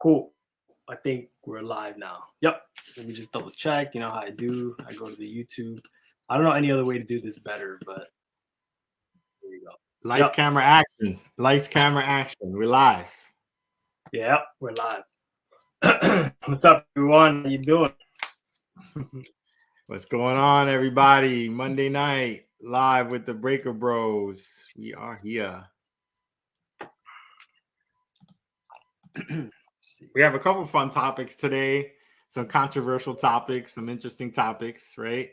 Cool. I think we're live now. Yep. Let me just double check. You know how I do. I go to the YouTube. I don't know any other way to do this better, but here you go. Lights, Yep. camera, action. Lights, camera, action. We're live. Yep, we're live. What's up, everyone? How you doing? What's going on, everybody? Monday night, live with the Breaker Bros. We are here. We have a couple fun topics today. Some controversial topics, some interesting topics, right?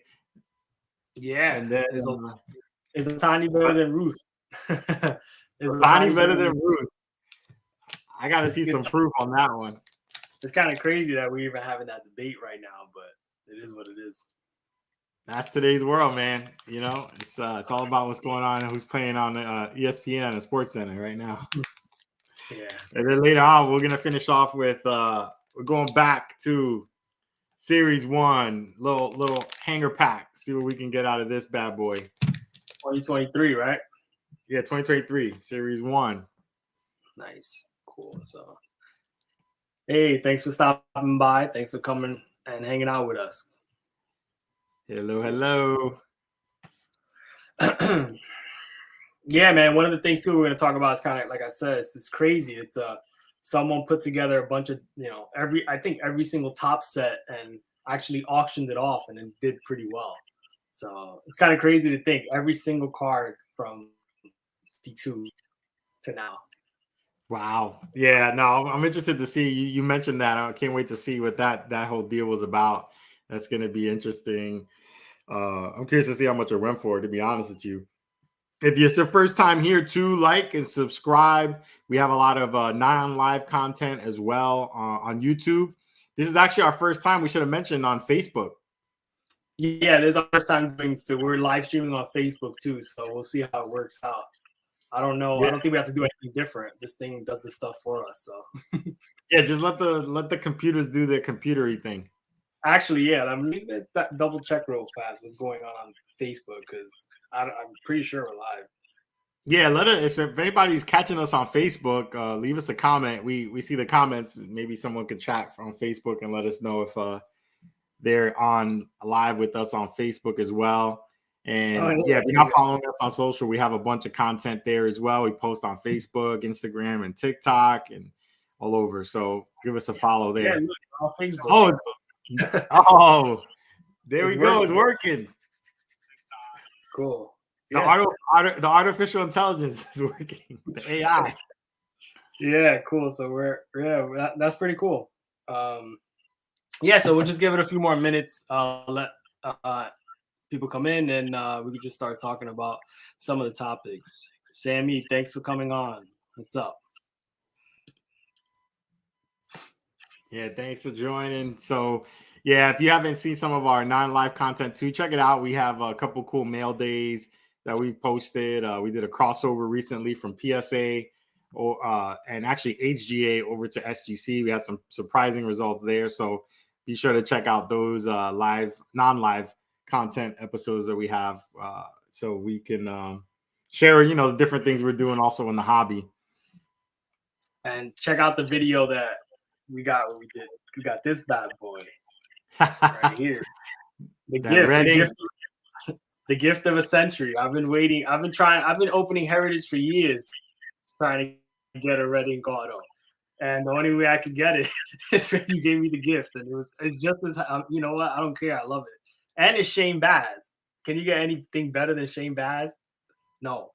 Yeah. And then is Ohtani better than Ruth? Is Ohtani better than Ruth? I got to see some proof on that one. It's kind of crazy that we're even having that debate right now, but it is what it is. That's today's world, man. You know, it's all about what's going on and who's playing on ESPN and Sports Center right now. Yeah. And then later on, we're gonna finish off with we're going back to Series 1, little hanger pack. See what we can get out of this bad boy. 2023, right? Yeah, 2023, Series 1. Nice, cool. So, hey, thanks for stopping by. Thanks for coming and hanging out with us. Hello. Yeah, man. One of the things too we're going to talk about is kind of like I said, it's crazy. It's someone put together a bunch of I think every single top set and actually auctioned it off and then did pretty well. So it's kind of crazy to think every single card from 52 to now. Wow. Yeah. No, I'm interested to see. You mentioned that. I can't wait to see what that whole deal was about. That's going to be interesting. I'm curious to see how much it went for, to be honest with you. If it's your first time here, too, like and subscribe. We have a lot of non-live content as well on YouTube. This is actually our first time, we should have mentioned, on Facebook. Yeah, this is our first time we're live streaming on Facebook, too, so we'll see how it works out. I don't know. Yeah. I don't think we have to do anything different. This thing does the stuff for us, so. Yeah, just let the computers do their computery thing. Actually, yeah, I'm leaving that double check real fast what's going on Facebook because I'm pretty sure we're live. Yeah, if anybody's catching us on Facebook, leave us a comment. We see the comments. Maybe someone could chat from Facebook and let us know if they're on live with us on Facebook as well. And if you're not following us on social, we have a bunch of content there as well. We post on Facebook, Instagram, and TikTok, and all over. So give us a follow there. Yeah, look, on Facebook. There we go. It's working. Cool. The artificial intelligence is working. The AI. Yeah, cool. So that's pretty cool. So we'll just give it a few more minutes. Let people come in, and we can just start talking about some of the topics. Sammy, thanks for coming on. What's up? Yeah, thanks for joining. So, yeah, if you haven't seen some of our non-live content too, check it out. We have a couple cool mail days that we've posted. We did a crossover recently from PSA and actually HGA over to SGC. We had some surprising results there. So be sure to check out those non-live content episodes that we have so we can share, the different things we're doing also in the hobby. And check out the video that we got what we did. We got this bad boy right here. The gift of a century. I've been waiting. I've been opening Heritage for years, trying to get a red ink auto. And the only way I could get it is when you gave me the gift. And it's just as, you know what? I don't care. I love it. And it's Shane Baz. Can you get anything better than Shane Baz? No.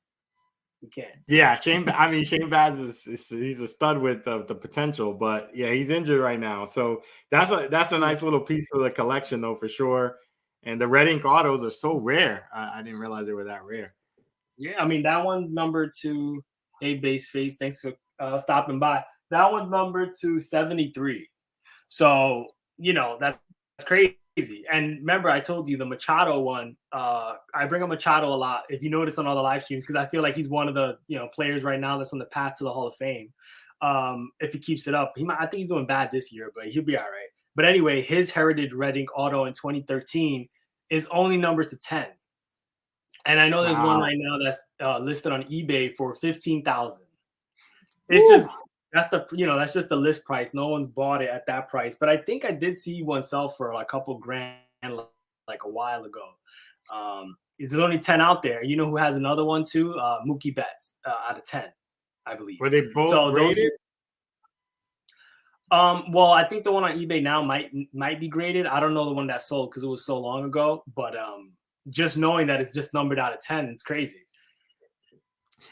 You can't. Yeah, Shane Baz he's a stud with the potential, but yeah, he's injured right now. So that's a nice little piece of the collection, though, for sure. And the red ink autos are so rare. I didn't realize they were that rare. Yeah, I mean that one's number 2. Hey, base face, thanks for stopping by. That one's number 273. So that's crazy. And remember, I told you the Machado one. I bring up Machado a lot. If you notice on all the live streams, because I feel like he's one of the players right now that's on the path to the Hall of Fame. If he keeps it up, I think he's doing bad this year, but he'll be all right. But anyway, his Heritage red ink auto in 2013 is only numbered to 10. And I know there's one right now that's listed on eBay for $15,000. It's just that's that's just the list price. No one's bought it at that price. But I think I did see one sell for like a couple grand like a while ago. There's only 10 out there. You know who has another one too? Mookie Betts out of 10, I believe. Were they both So those graded? well, I think the one on eBay now might be graded. I don't know the one that sold because it was so long ago. But just knowing that it's just numbered out of 10, it's crazy.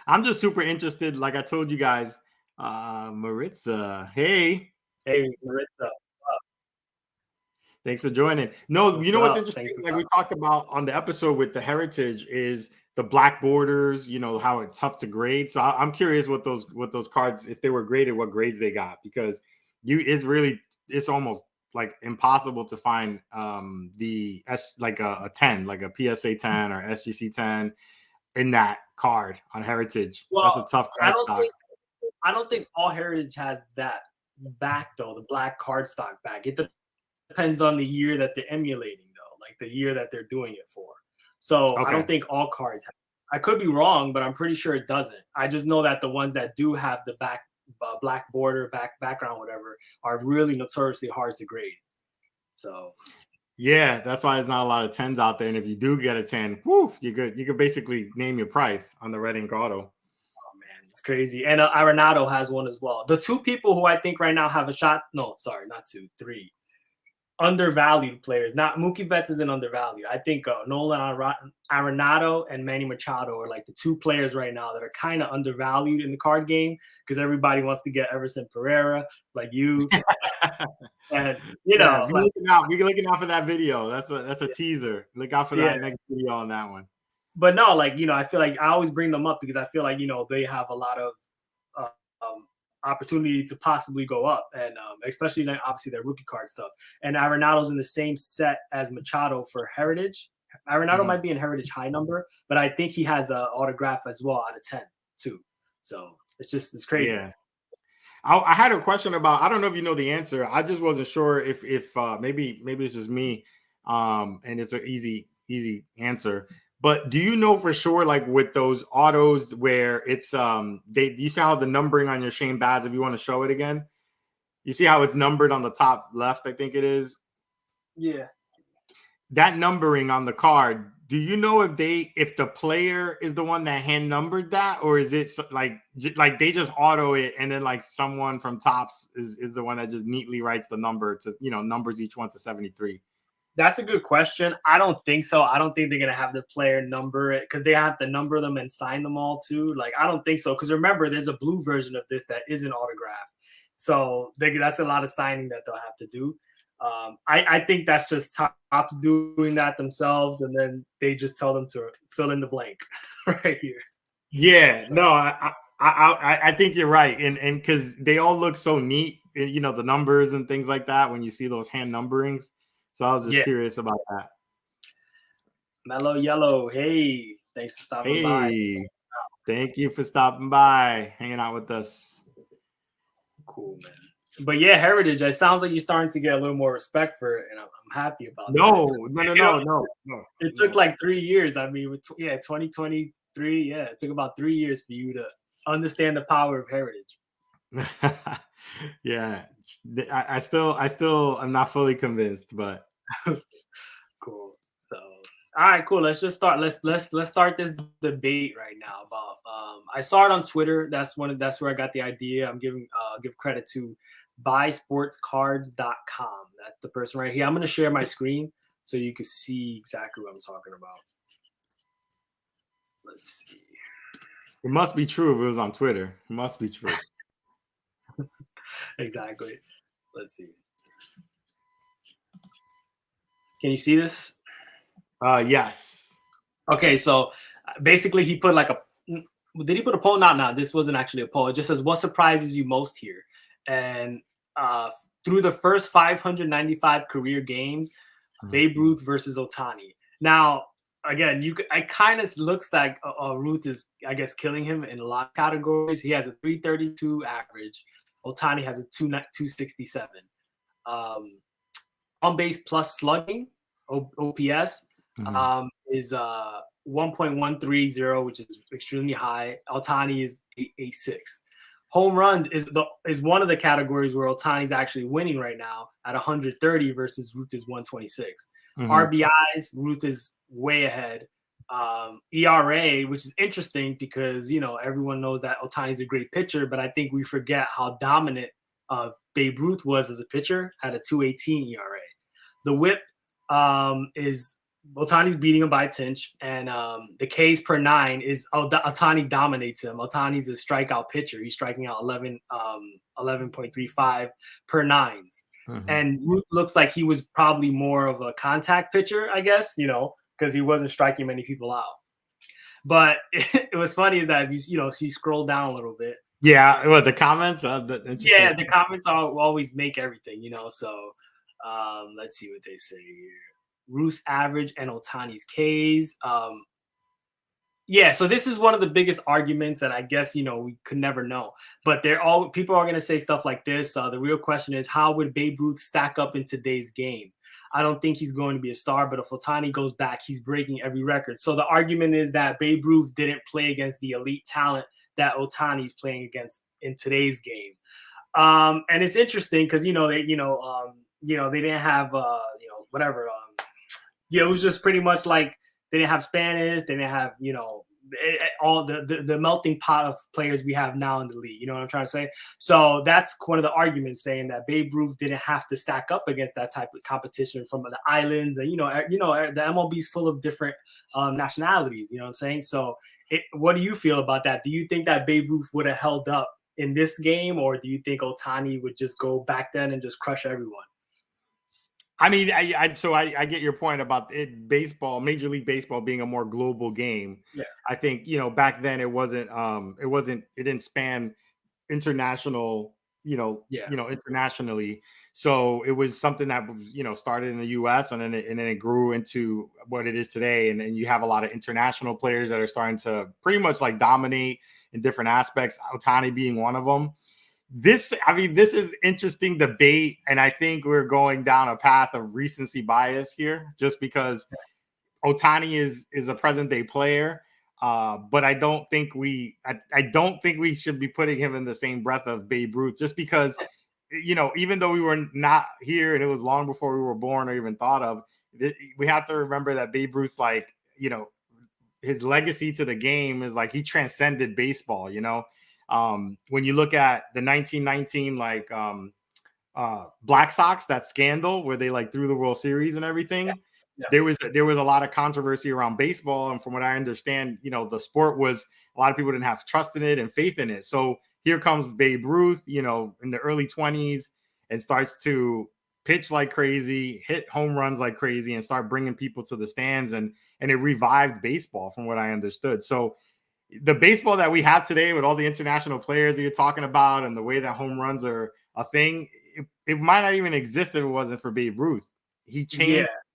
I'm just super interested. Like I told you guys, Maritza. Hey, Maritza. thanks for joining. No, What's you know what's up? interesting? Like we talked about on the episode with the heritage is the black borders. You know how it's tough to grade. So I'm curious what those cards, if they were graded, what grades they got, because it's almost like impossible to find like a 10, like a PSA 10 or SGC 10 in that card on heritage. Well, that's a tough card stock. I don't think all heritage has that back though, the black card stock back. It depends on the year that they're emulating though, like the year that they're doing it for. So okay. I don't think all cards have. I could be wrong, but I'm pretty sure it doesn't. I just know that the ones that do have the black border, background, whatever, are really notoriously hard to grade. So yeah, that's why there's not a lot of 10s out there. And if you do get a 10, woof, you could basically name your price on the red ink auto. Oh man, it's crazy. And Arenado has one as well. The two people who I think right now have a shot. No, sorry, not two, three. Undervalued players. Not Mookie Betts isn't undervalued. I think Nolan Arenado and Manny Machado are like the two players right now that are kind of undervalued in the card game because everybody wants to get Everson Pereira, like you. And be looking out for that video. That's a teaser. Look out for that next video on that one. But no, like I feel like I always bring them up because I feel like they have a lot of opportunity to possibly go up, and especially obviously their rookie card stuff. And Arenado's in the same set as Machado for Heritage. Arenado might be in Heritage high number, but I think he has an autograph as well out of 10 too. So it's crazy. Yeah. I had a question about, I don't know if you know the answer. I just wasn't sure if maybe it's just me, and it's an easy answer. But do you know for sure, like with those autos where it's you see how the numbering on your Shane Baz, if you want to show it again, you see how it's numbered on the top left, I think it is. Yeah. That numbering on the card, do you know if the player is the one that hand numbered that, or is it like they just auto it and then like someone from Topps is the one that just neatly writes the number to, numbers each one to 73? That's a good question. I don't think so. I don't think they're gonna have the player number it because they have to number them and sign them all too. Like I don't think so. Because remember, there's a blue version of this that isn't autographed, so that's a lot of signing that they'll have to do. I think that's just Topps doing that themselves, and then they just tell them to fill in the blank right here. Yeah, so, no, I think you're right, and because they all look so neat, the numbers and things like that when you see those hand numberings. So I was just curious about that. Mellow Yellow, hey, thanks for stopping by. Thank you for stopping by, hanging out with us. Cool, man. But yeah, Heritage, it sounds like you're starting to get a little more respect for it, and I'm happy about that. No. It took like 3 years. I mean, 2023, yeah, it took about 3 years for you to understand the power of Heritage. Yeah, I still am not fully convinced, but cool. So all right, cool. Let's just start. Let's start this debate right now about I saw it on Twitter. That's where I got the idea. I'm giving give credit to buysportscards.com. That's the person right here. I'm gonna share my screen so you can see exactly what I'm talking about. Let's see. It must be true if it was on Twitter. It must be true. Exactly. Let's see. Can you see this? Yes. Okay, so basically he put did he put a poll? No, this wasn't actually a poll. It just says, what surprises you most here? And through the first 595 career games, Babe Ruth versus Ohtani. Now, again, it kind of looks like Ruth is, I guess, killing him in a lot of categories. He has a 332 average. Ohtani has a 267. On base plus slugging, OPS, is 1.130, which is extremely high. Ohtani is 886. home runs is one of the categories where Ohtani's actually winning right now at 130 versus Ruth is 126. Mm-hmm. RBIs, Ruth is way ahead. ERA, which is interesting because everyone knows that Ohtani's a great pitcher, but I think we forget how dominant Babe Ruth was as a pitcher. Had a 2.18 ERA. The WHIP is Ohtani's beating him by a tinch, and the Ks per 9 is Ohtani dominates him. Ohtani's a strikeout pitcher. He's striking out 11.35 per 9s. Mm-hmm. And Ruth looks like he was probably more of a contact pitcher, I guess, because he wasn't striking many people out. But it was funny is that if you scroll down a little bit. Yeah, well, the comments. The comments always make everything, So let's see what they say here. Ruth's average and Ohtani's Ks. So this is one of the biggest arguments, and I guess we could never know. But people are going to say stuff like this. The real question is, how would Babe Ruth stack up in today's game? I don't think he's going to be a star, but if Ohtani goes back, he's breaking every record. So the argument is that Babe Ruth didn't play against the elite talent that Ohtani's playing against in today's game. And it's interesting because they didn't have whatever. It was just pretty much like they didn't have Spanish, they didn't have all the melting pot of players we have now in the league. You know what I'm trying to say? So that's one of the arguments, saying that Babe Ruth didn't have to stack up against that type of competition from the islands, and the MLB is full of different nationalities. You know what I'm saying? So what do you feel about that? Do you think that Babe Ruth would have held up in this game, or do you think Ohtani would just go back then and just crush everyone? I mean, I get your point about baseball, Major League Baseball being a more global game. Yeah. I think, back then it didn't span international, internationally. So it was something that was, started in the US and then it grew into what it is today. And then you have a lot of international players that are starting to pretty much like dominate in different aspects, Ohtani being one of them. This is interesting debate, and I think we're going down a path of recency bias here, just because Ohtani is a present day player, but I don't think we should be putting him in the same breath of Babe Ruth, just because even though we were not here and it was long before we were born or even thought of, we have to remember that Babe Ruth's his legacy to the game is like he transcended baseball. When you look at the 1919 Black Sox, that scandal where they threw the World Series and everything, there was a lot of controversy around baseball, and from what I understand, the sport was, a lot of people didn't have trust in it and faith in it. So here comes Babe Ruth, in the early 20s, and starts to pitch like crazy, hit home runs like crazy, and start bringing people to the stands, and it revived baseball, from what I understood. So the baseball that we have today, with all the international players that you're talking about and the way that home runs are a thing, it might not even exist if it wasn't for Babe Ruth. He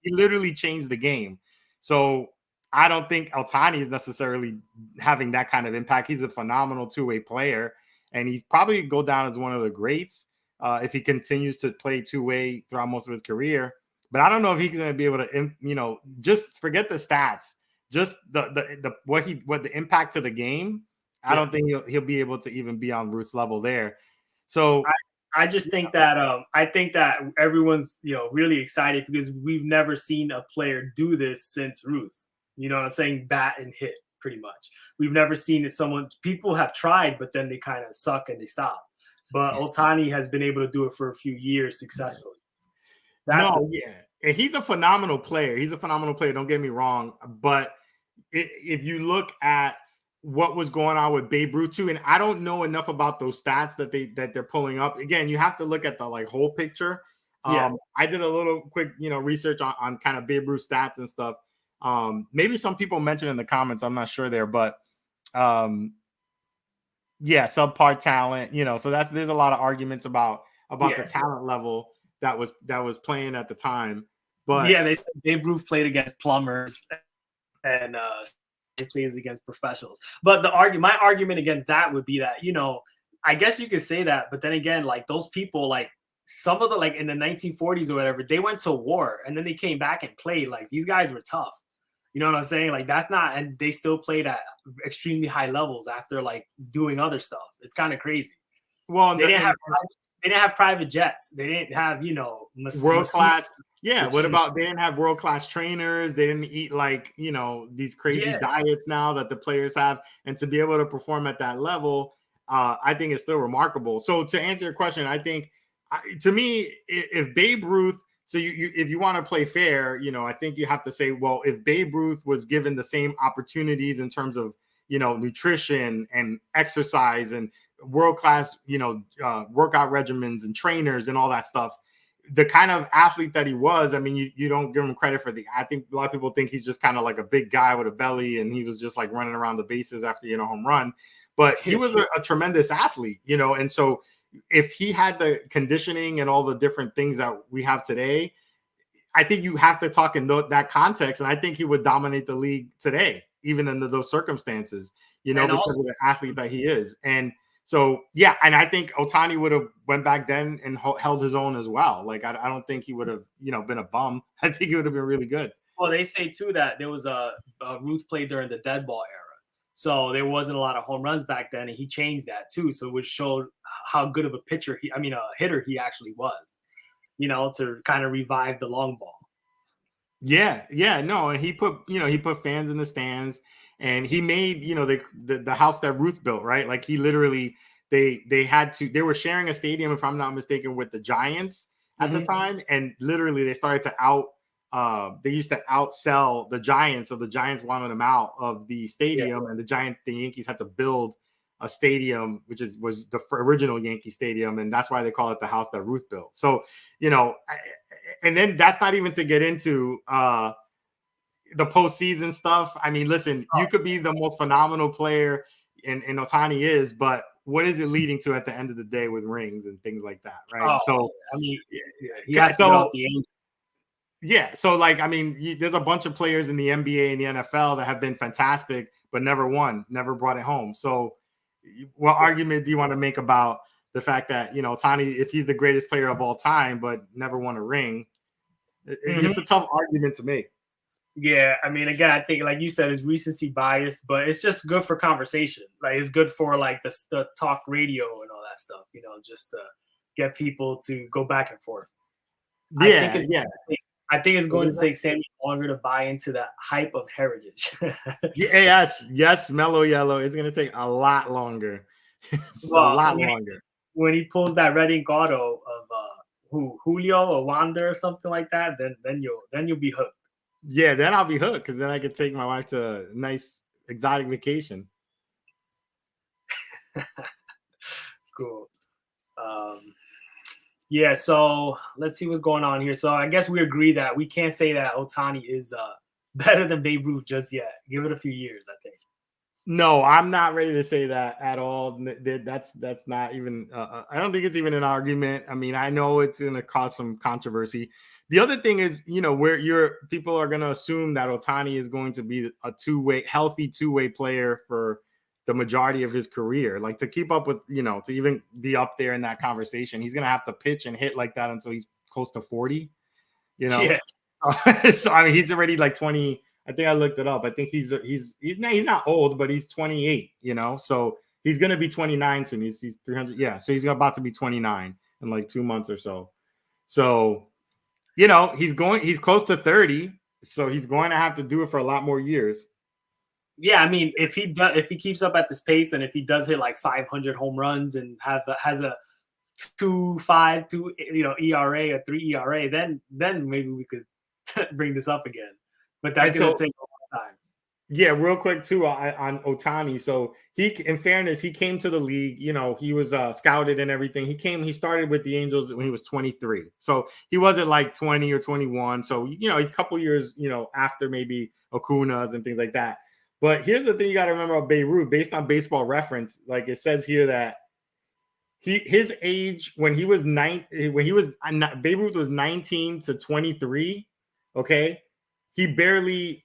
literally changed the game. So I don't think Ohtani is necessarily having that kind of impact. He's a phenomenal two-way player, and he's probably go down as one of the greats if he continues to play two-way throughout most of his career. But I don't know if he's going to be able to, just forget the stats. Just what the impact to the game, I don't think he'll be able to even be on Ruth's level there. So I just think that everyone's really excited because we've never seen a player do this since Ruth. You know what I'm saying? Bat and hit, pretty much. We've never seen it. People have tried, but then they kind of suck and they stop. But Ohtani has been able to do it for a few years successfully. He's a phenomenal player. Don't get me wrong. But if you look at what was going on with Babe Ruth too, and I don't know enough about those stats that they're pulling up. Again, you have to look at the whole picture. I did a little quick research on kind of Babe Ruth stats and stuff. Maybe some people mentioned in the comments, I'm not sure there, but subpar talent. So there's a lot of arguments about the talent level that was playing at the time. But they said Babe Ruth played against plumbers and it plays against professionals. But my argument against that would be that, I guess you could say that, but then again, those people, some of the, in the 1940s or whatever, they went to war and then they came back and played. These guys were tough. You know what I'm saying? That's not, and they still played at extremely high levels after doing other stuff. It's kind of crazy. Well, They didn't have private jets. They didn't have, world class. Yeah. What about masseuse. they didn't have world class trainers? They didn't eat like, these crazy Yeah. diets now that the players have. And to be able to perform at that level, I think it's still remarkable. So to answer your question, I think to me, if Babe Ruth, so if you want to play fair, I think you have to say, well, if Babe Ruth was given the same opportunities in terms of, nutrition and exercise and world-class, workout regimens and trainers and all that stuff, the kind of athlete that he was, I mean, you don't give him credit for I think a lot of people think he's just kind of like a big guy with a belly and he was just like running around the bases after, home run. But he was a tremendous athlete, and so if he had the conditioning and all the different things that we have today, I think you have to talk in that context. And I think he would dominate the league today, even under those circumstances, because of the athlete that he is. And so, yeah, and I think Ohtani would have went back then and held his own as well. Like, I don't think he would have, been a bum. I think he would have been really good. Well, they say, too, that there was a Ruth played during the dead ball era. So there wasn't a lot of home runs back then, and he changed that, too. So which showed how good of a hitter he actually was, to kind of revive the long ball. Yeah, no, and he put fans in the stands, and he made the house that Ruth built, right? Like he literally they were sharing a stadium, if I'm not mistaken, with the Giants at the time, and literally they started to they used to outsell the Giants, so the Giants wanted them out of the stadium, and the Yankees had to build a stadium, which was the original Yankee Stadium, and that's why they call it the house that Ruth built. So and then that's not even to get into the postseason stuff. I mean, listen, you could be the most phenomenal player, and Ohtani is, but what is it leading to at the end of the day with rings and things like that, right? So, I mean, he has to get off the Angels. Yeah, so like, I mean, there's a bunch of players in the NBA and the NFL that have been fantastic, but never won, never brought it home. So, what argument do you want to make about the fact that Ohtani, if he's the greatest player of all time, but never won a ring? It's a tough argument to make. Yeah, I mean, again, I think, like you said, it's recency bias, but it's just good for conversation. Like, it's good for like the talk radio and all that stuff. Just to get people to go back and forth. Yeah, I think it's going to take Sammy longer to buy into the hype of heritage. Yes, Mellow Yellow. It's going to take a lot longer. A lot longer. When he pulls that red ink auto of Julio or Wander or something like that, then you'll be hooked. Yeah, then I'll be hooked because then I could take my wife to a nice exotic vacation. Cool. Yeah, so let's see what's going on here. So I guess we agree that we can't say that Ohtani is better than Babe Ruth just yet. Give it a few years, I think. No, I'm not ready to say that at all. That's not even. I don't think it's even an argument. I mean, I know it's going to cause some controversy. The other thing is, where people are going to assume that Ohtani is going to be a healthy two-way player for the majority of his career. Like to keep up with, to even be up there in that conversation, he's going to have to pitch and hit like that until he's close to 40, Yeah. So, I mean, he's already like 20. I think I looked it up. I think he's not old, but he's 28, so he's going to be 29 soon. He's 300. Yeah. So he's about to be 29 in like 2 months or so. So, he's close to 30. So he's going to have to do it for a lot more years. Yeah, I mean, if he keeps up at this pace, and if he does hit like 500 home runs and has a 2.52 ERA or 3 ERA, then maybe we could bring this up again. But that's going to take a long time. Yeah, real quick too on Ohtani. So in fairness, he came to the league. He was scouted and everything. He started with the Angels when he was 23. So he wasn't like 20 or 21. So a couple years after maybe Acuna's and things like that. But here's the thing you got to remember about Babe Ruth, based on Baseball Reference. Like it says here that his age when Babe Ruth was 19 to 23. Okay, he barely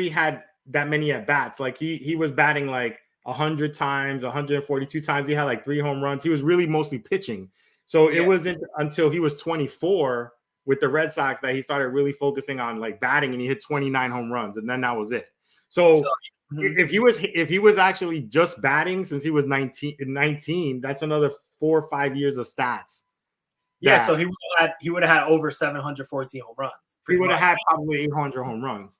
had that many at bats. Like he was batting like 100 times, 142 times. He had like 3 home runs. He was really mostly pitching. So it wasn't until he was 24 with the Red Sox that he started really focusing on like batting, and he hit 29 home runs, and then that was it. So if he was actually just batting since he was 19, that's another 4 or 5 years of stats. Yeah, so he would have had over 714 home runs. He would have had probably 800 home runs.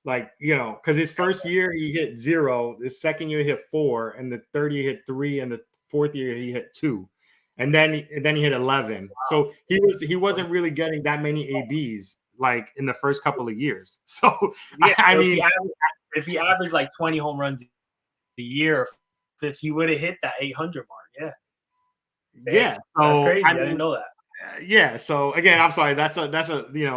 Like, because his first year he hit 0, the second year he hit 4, and the third year he hit 3, and the fourth year he hit 2, and then he hit 11. Wow. So he wasn't really getting that many ABs like in the first couple of years. So yeah, I mean, if he averaged like 20 home runs a year, he would have hit that 800 mark. Yeah. Yeah, that's crazy. I didn't know that. Yeah. So again, I'm sorry. That's a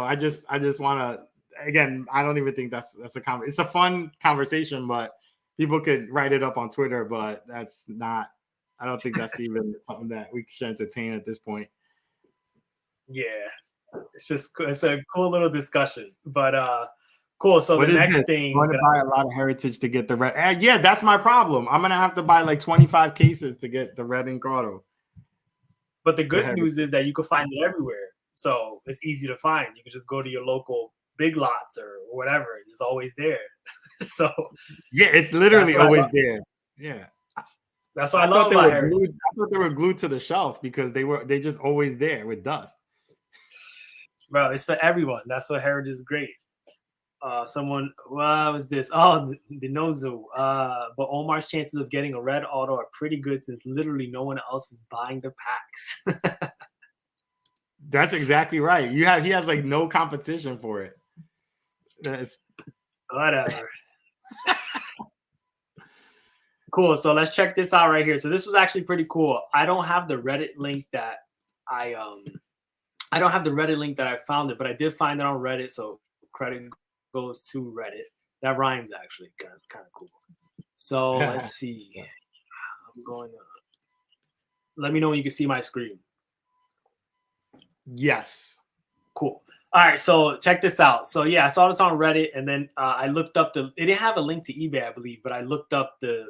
I just want to, again, I don't even think that's a it's a fun conversation, but people could write it up on Twitter, but that's not. I don't think that's even something that we should entertain at this point. Yeah, it's a cool little discussion, but cool. So the next thing, I'm going to buy a lot of Heritage to get the red. Yeah, that's my problem. I'm gonna have to buy like 25 cases to get the red ink auto. But the good news is that you can find it everywhere, so it's easy to find. You can just go to your local Big Lots or whatever; it's always there. So yeah, it's literally always there. Yeah. That's what I love about Heritage. I thought they were glued to the shelf because they just always there with dust. Bro, it's for everyone. That's what Heritage is great. What was this? Oh, the Nozu. But Omar's chances of getting a red auto are pretty good since literally no one else is buying their packs. That's exactly right. He has like no competition for it. That's whatever. Cool. So let's check this out right here. So this was actually pretty cool. I don't have the Reddit link that I found it, but I did find it on Reddit. So credit goes to Reddit. That rhymes actually, because it's kind of cool. So let's see. I'm going to let me know when you can see my screen. Yes. Cool. All right, so check this out. So yeah, I saw this on Reddit, and then I looked up it didn't have a link to eBay, I believe, but I looked up the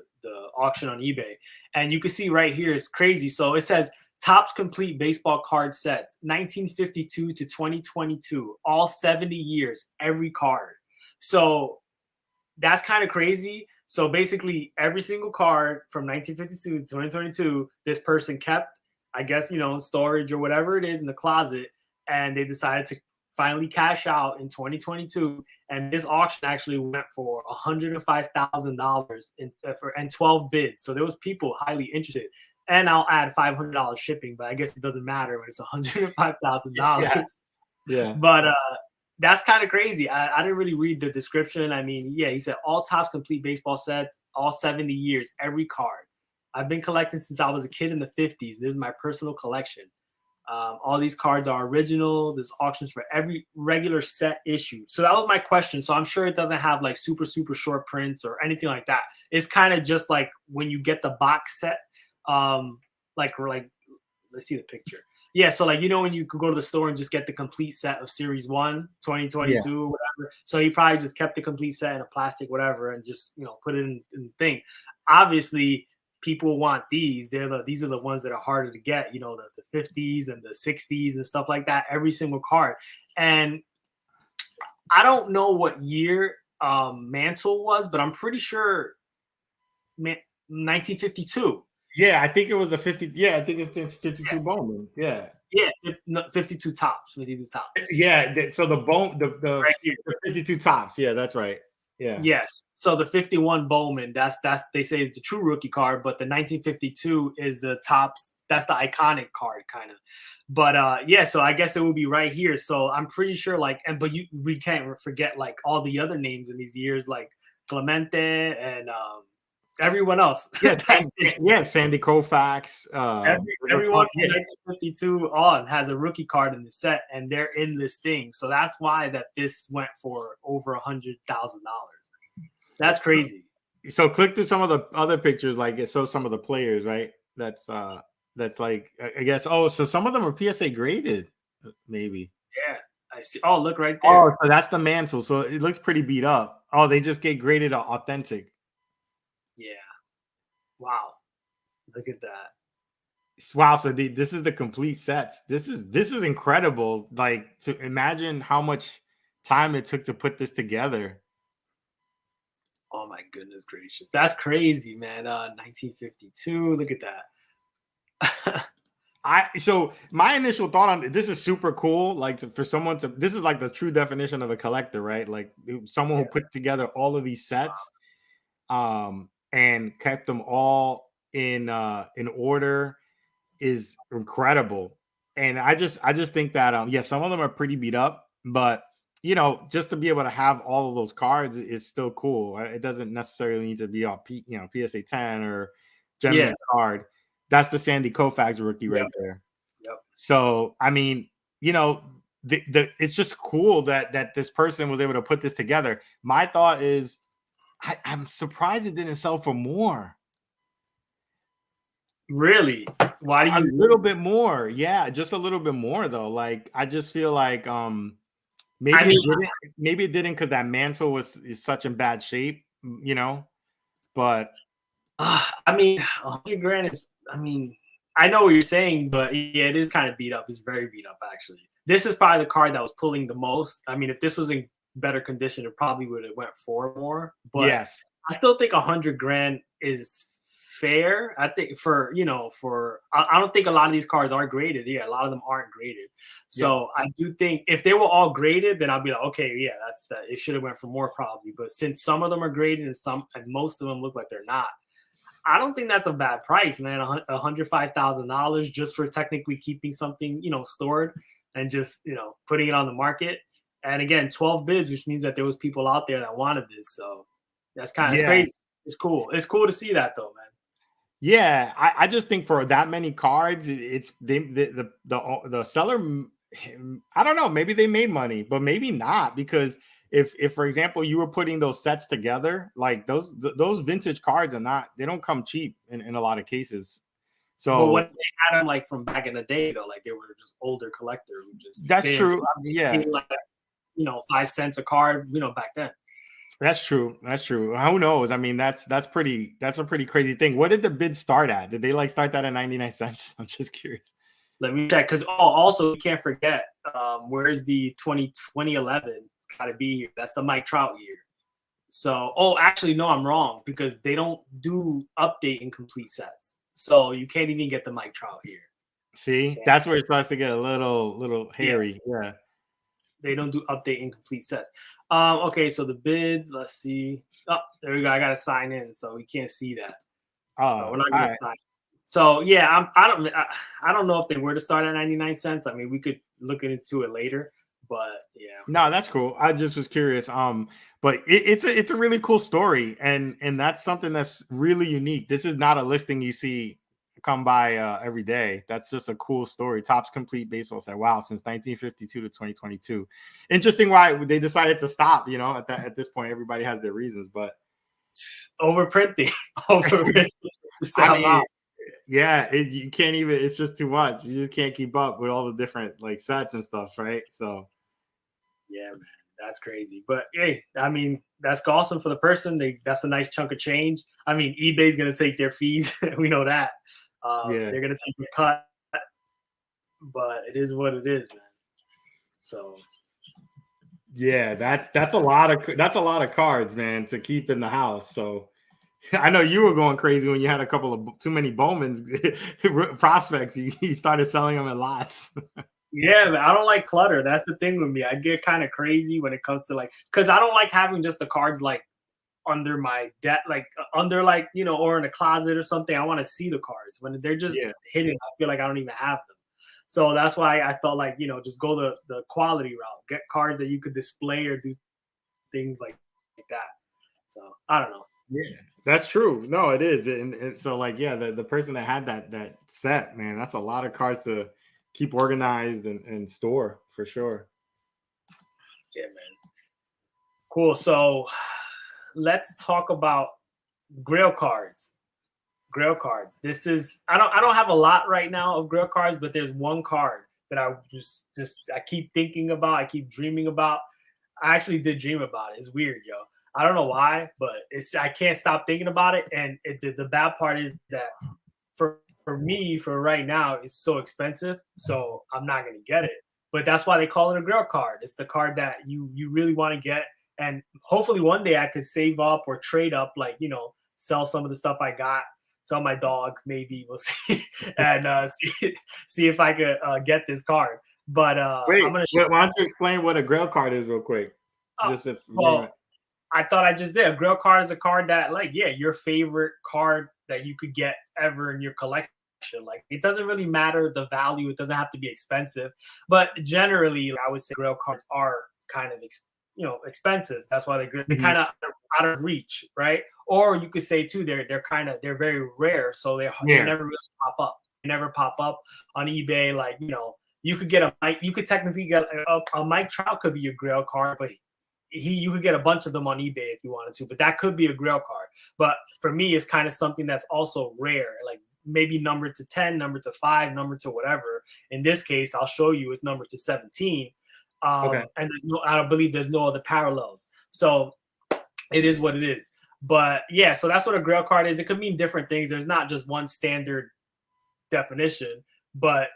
auction on eBay, and you can see right here, it's crazy. So it says Topps complete baseball card sets, 1952 to 2022, all 70 years, every card. So that's kind of crazy. So basically, every single card from 1952 to 2022, this person kept, I guess, storage or whatever it is in the closet, and they decided to finally cash out in 2022, and this auction actually went for $105,000 and 12 bids. So there was people highly interested, and I'll add $500 shipping, but I guess it doesn't matter when it's $105,000. Yeah. But that's kind of crazy. I didn't really read the description. I mean, yeah, he said all Topps complete baseball sets, all 70 years, every card. I've been collecting since I was a kid in the 50s. This is my personal collection. All these cards are original. There's auctions for every regular set issue. So that was my question. So I'm sure it doesn't have like super, super short prints or anything like that. It's kind of just like when you get the box set, like let's see the picture. Yeah, so like, when you could go to the store and just get the complete set of Series 1, 2022, whatever. So he probably just kept the complete set in a plastic, whatever, and just, put it in the thing. Obviously, people want these. These are the ones that are harder to get, the 50s and the 60s and stuff like that, every single card. And I don't know what year Mantle was, but I'm pretty sure 1952. Yeah, I think it was the 50. Yeah, I think it's 52 Bowman. Yeah. Yeah, 52 Topps. 52 Topps. Yeah, so the right here. The 52 Topps. Yeah, that's right. Yeah. Yes. So the 51 Bowman, that's they say is the true rookie card, but the 1952 is the Topps. That's the iconic card, kind of. But yeah, so I guess it will be right here. So I'm pretty sure, we can't forget like all the other names in these years, like Clemente and everyone else. Yeah, Sandy Koufax. Everyone from 1952 on has a rookie card in the set, and they're in this thing. So that's why that this went for over $100,000. That's crazy. So click through some of the other pictures, like it shows some of the players, right? That's like, I guess. Oh, so some of them are PSA graded, maybe. Yeah, I see. Oh, look right there. Oh, so that's the Mantle. So it looks pretty beat up. Oh, they just get graded authentic. Yeah. Wow. Look at that. Wow. So this is the complete sets. This is incredible. Like, to imagine how much time it took to put this together. Oh my goodness gracious. That's crazy, man. 1952. Look at that. So my initial thought on this is super cool. Like for someone to, this is like the true definition of a collector, right? Like someone who put together all of these sets, and kept them all in order is incredible. And I just think that yeah, some of them are pretty beat up, but just to be able to have all of those cards is still cool. It doesn't necessarily need to be all PSA 10 or Gem Mint card. That's the Sandy Koufax rookie right there. Yep. So I mean, it's just cool that this person was able to put this together. My thought is, I'm surprised it didn't sell for more. Really? Why do you? A little bit more, yeah, just a little bit more though. Like I just feel like maybe it didn't because that mantle is such in bad shape, But I mean, 100 grand is. I mean, I know what you're saying, but yeah, it is kind of beat up. It's very beat up, actually. This is probably the card that was pulling the most. I mean, if this was in better condition, it probably would have went for more. But yes, I still think 100 grand is fair. I think I don't think a lot of these cards are graded. Yeah, a lot of them aren't graded. So I do think if they were all graded, then I'll be like, okay, yeah, that's that. It should have went for more probably. But since some of them are graded and most of them look like they're not, I don't think that's a bad price, man. $105,000 just for technically keeping something, stored and just, putting it on the market. And again, 12 bids, which means that there was people out there that wanted this. So that's kind of crazy. It's cool. It's cool to see that though, man. Yeah, I just think for that many cards, it's the seller. I don't know. Maybe they made money, but maybe not, because if for example you were putting those sets together, like those vintage cards they don't come cheap in a lot of cases. So but when they had them like from back in the day though, like they were just older collector who just that's true. Yeah, like 5 cents a card, back then. That's true. Who knows? I mean, that's a pretty crazy thing. What did the bid start at? Did they start that at 99 cents? I'm just curious. Let me check, because also you can't forget, where's the 2011? It's got to be here. That's the Mike Trout year. So, actually, no, I'm wrong, because they don't do update incomplete sets. So you can't even get the Mike Trout here. See, that's where it starts to get a little hairy. Yeah. They don't do update incomplete sets. Okay, so the bids, let's see. Oh, there we go. I got to sign in, so we can't see that. Oh, we're not going to sign. So yeah, I don't know if they were to start at 99 cents. I mean, we could look into it later, but yeah. No, that's cool. I just was curious. But it's a really cool story, and that's something that's really unique. This is not a listing you see come by every day. That's just a cool story. Topps Complete Baseball set. Wow, since 1952 to 2022. Interesting why they decided to stop. At this point, everybody has their reasons, but overprinting. I mean, yeah, you can't even. It's just too much. You just can't keep up with all the different sets and stuff, right? So, yeah, man, that's crazy. But hey, I mean, that's awesome for the person. That's a nice chunk of change. I mean, eBay's gonna take their fees. We know that. They're gonna take a cut, but it is what it is, man. So, yeah, that's a lot of cards, man, to keep in the house. So. I know you were going crazy when you had a couple of too many Bowman's prospects. You started selling them in lots. Yeah, but I don't like clutter. That's the thing with me. I get kind of crazy when it comes to because I don't like having just the cards under my desk, under or in a closet or something. I want to see the cards. When they're just hidden, I feel like I don't even have them. So that's why I felt like, just go the quality route. Get cards that you could display or do things like that. So I don't know. Yeah, that's true. No, it is. And so the person that had that set, man, that's a lot of cards to keep organized and store for sure. Yeah, man. Cool. So let's talk about Grail cards. Grail cards. This is I don't have a lot right now of Grail cards, but there's one card that I I keep thinking about. I keep dreaming about. I actually did dream about it. It's weird, yo. I don't know why, but I can't stop thinking about it. And the bad part is that for me, for right now, it's so expensive. So I'm not going to get it. But that's why they call it a Grail card. It's the card that you really want to get. And hopefully one day I could save up or trade up, sell some of the stuff I got. sell my dog. Maybe we'll see and see if I could get this card. But Wait, I'm gonna. why don't you explain what a Grail card is real quick? Just if Well, I thought I just did. A Grail card is a card that, like, yeah, your favorite card that you could get ever in your collection. Like, it doesn't really matter the value. It doesn't have to be expensive. But generally, I would say Grail cards are kind of, expensive. That's why they Mhm. kind of out of reach, right? Or you could say too, they're very rare, so they Yeah. never really pop up. They never pop up on eBay. Like, you could get you could technically get a Mike Trout could be your Grail card, but you could get a bunch of them on eBay if you wanted to, but that could be a Grail card. But for me, it's kind of something that's also rare, like maybe number to 10, number to 5, number to whatever. In this case, I'll show you it's number to 17. Okay. And I don't believe there's no other parallels. So it is what it is. But yeah, so that's what a Grail card is. It could mean different things. There's not just one standard definition, but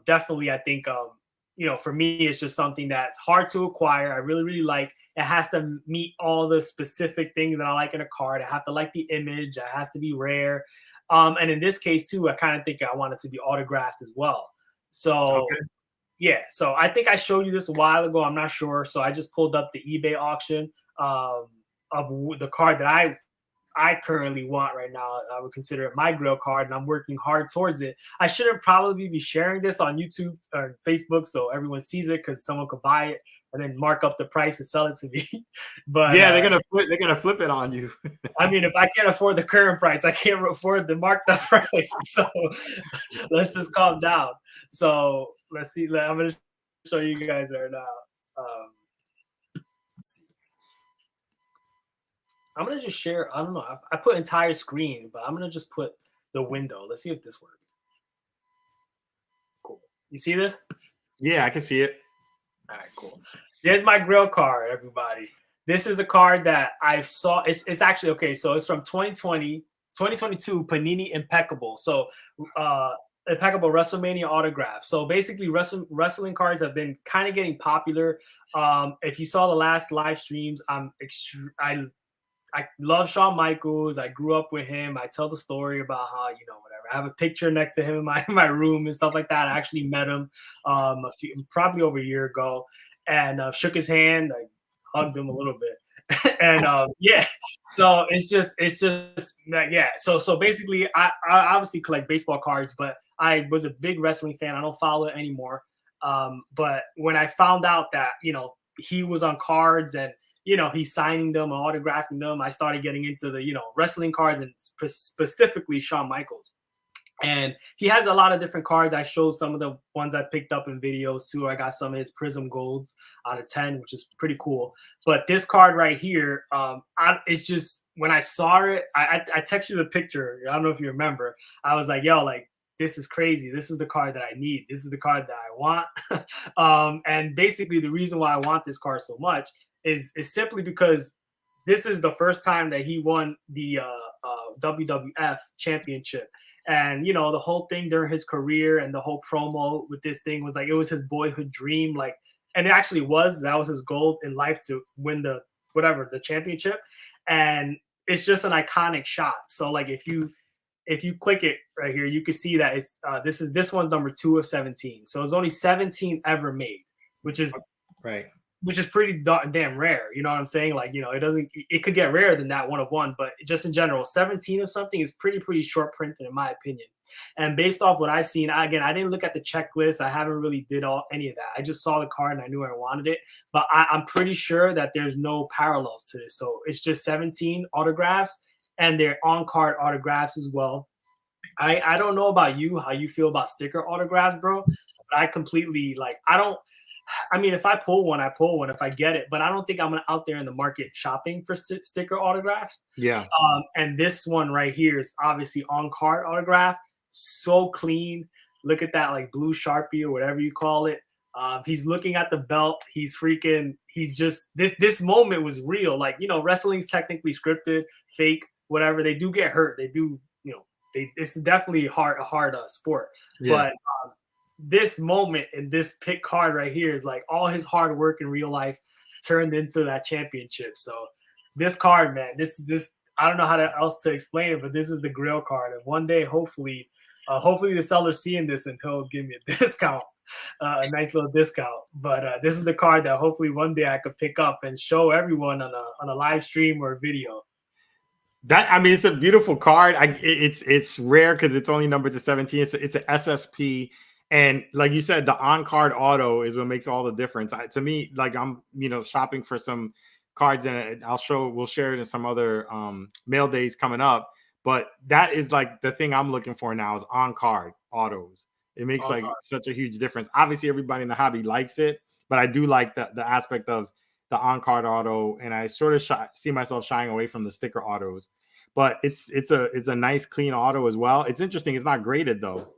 definitely I think for me, it's just something that's hard to acquire. I really, really like. It has to meet all the specific things that I like in a card. I have to like the image. It has to be rare. And in this case, too, I kind of think I want it to be autographed as well. So, Okay. yeah. So I think I showed you this a while ago. I'm not sure. So I just pulled up the eBay auction of the card that I currently want right now. I would consider it my Grail card, and I'm working hard towards it. I shouldn't probably be sharing this on YouTube or Facebook so everyone sees it, because someone could buy it and then mark up the price and sell it to me. But Yeah, they're gonna flip it on you. I mean, if I can't afford the current price, I can't afford the marked up price. So let's just calm down. So let's see. I'm going to show you guys right now. Let's see. I'm going to just share. I don't know. I put entire screen, but I'm going to just put the window. Let's see if this works. Cool. You see this? Yeah, I can see it. All right, cool. There's my Grail card, everybody. This is a card that I saw. It's actually, okay, so it's from 2022 Panini Impeccable. So Impeccable WrestleMania autograph. So basically, wrestling cards have been kind of getting popular. If you saw the last live streams, I love Shawn Michaels. I grew up with him. I tell the story about how, whatever. I have a picture next to him in my room and stuff like that. I actually met him probably over a year ago, and shook his hand. I hugged him a little bit. And yeah, so it's just yeah. So basically, I obviously collect baseball cards, but I was a big wrestling fan. I don't follow it anymore. But when I found out that he was on cards and he's signing them and autographing them, I started getting into the wrestling cards, and specifically Shawn Michaels. And he has a lot of different cards. I showed some of the ones I picked up in videos too. I got some of his Prism Golds out of 10, which is pretty cool. But this card right here, it's just, when I saw it, I texted you the picture. I don't know if you remember. I was like, yo, like, this is crazy. This is the card that I need. This is the card that I want. And basically the reason why I want this card so much is simply because this is the first time that he won the WWF championship. And, the whole thing during his career and the whole promo with this thing was like, it was his boyhood dream. Like, and it actually that was his goal in life, to win the championship. And it's just an iconic shot. So like, if you click it right here, you can see that it's this one's number 2 of 17. So it's only 17 ever made, which is right. Which is pretty damn rare. You know what I'm saying? Like, it could get rarer than that 1 of 1, but just in general, 17 of something is pretty short printed in my opinion. And based off what I've seen, again, I didn't look at the checklist. I haven't really did any of that. I just saw the card and I knew I wanted it, but I'm pretty sure that there's no parallels to this. So it's just 17 autographs, and they're on card autographs as well. I don't know about you, how you feel about sticker autographs, bro. But I completely I mean, if I pull one, I pull one if I get it, but I don't think I'm out there in the market shopping for sticker autographs. Yeah. And this one right here is obviously on card autograph. So clean. Look at that, like blue Sharpie or whatever you call it. He's looking at the belt. He's just, this moment was real. Like, wrestling's technically scripted, fake, whatever. They do get hurt. They do, this is definitely a hard sport. Yeah. But this moment in this pick card right here is like all his hard work in real life turned into that championship. So this card, man, I don't know how else to explain it, but this is the Grail card. And one day, hopefully, hopefully the seller's seeing this and he'll give me a discount, a nice little discount. But this is the card that hopefully one day I could pick up and show everyone on a live stream or video. That, I mean, it's a beautiful card. It's rare because it's only numbered to 17. It's an SSP, and like you said, the on card auto is what makes all the difference. To me, like I'm shopping for some cards, and we'll share it in some other mail days coming up. But that is like the thing I'm looking for now is on card autos. It makes like such a huge difference. Obviously, everybody in the hobby likes it, but I do like the aspect of the on card auto, and I sort of see myself shying away from the sticker autos. But it's a nice clean auto as well. It's interesting. It's not graded though.